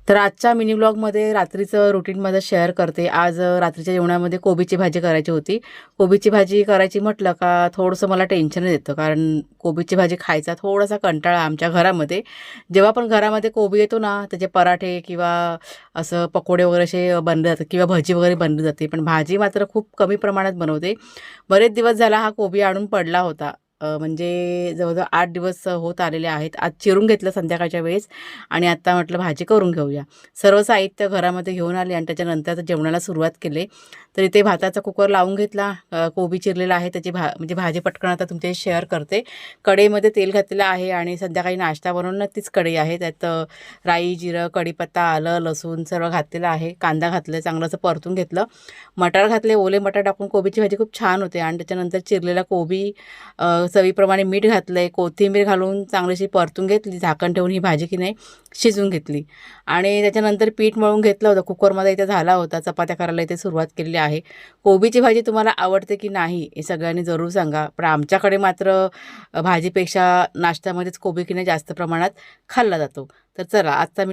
तर आजच्या मिनी व्लॉगमध्ये रात्रीचं रुटीनमध्ये शेअर करते. आज रात्रीच्या जेवणामध्ये कोबीची भाजी करायची होती. कोबीची भाजी करायची म्हटलं का थोडंसं मला टेन्शन येतं, कारण कोबीची भाजी खायचा थोडासा कंटाळा आमच्या घरामध्ये. जेव्हा पण घरामध्ये कोबी येतो ना, त्याचे पराठे किंवा असं पकोडे वगैरे असे बनले जातात किंवा भजी वगैरे बनली जाते. पण भाजी मात्र खूप कमी प्रमाणात बनवते. बरेच दिवस झाला हा कोबी आणून पडला होता. म्हणजे जवळजवळ 8 दिवस होत आलेले आहेत. आज चिरून घेतलं संध्याकाळच्या वेळेस आणि आत्ता म्हटलं भाजी करून घेऊया. सर्व साहित्य घरामध्ये घेऊन आले आणि त्याच्यानंतर आता जेवणाला सुरुवात केली. तर इथे भाताचा कुकर लावून घेतला. कोबी चिरलेला आहे, त्याची म्हणजे भाजी पटकन आता तुमच्याशी शेअर करते. कढईमध्ये तेल घातलेलं आहे आणि संध्याकाळी नाश्ता बनवून तीच कढई आहे. त्यात राई, जिरं, कढीपत्ता, आलं, लसूण सर्व घातलेलं आहे. कांदा घातलं, चांगलं असं परतून घेतलं. मटार घातले, ओले मटार टाकून कोबीची भाजी खूप छान होते आणि त्याच्यानंतर चिरलेला कोबी, चवीप्रमाणे मीठ घातलं, कोथिंबीर घालून चांगलीशी परतून घेतली. झाकण ठेवून ही भाजी की नाही शिजवून घेतली आणि त्याच्यानंतर पीठ मळून घेतलं होतं. कुकरमध्ये इथे झाला होता. चपात्या करायला इथे सुरुवात केलेली आहे. कोबीची भाजी तुम्हाला आवडते की नाही हे सगळ्यांनी जरूर सांगा. पण आमच्याकडे मात्र भाजीपेक्षा नाश्त्यामध्येच कोबी की नाही जास्त प्रमाणात खाल्ला जातो. तर चला आजचा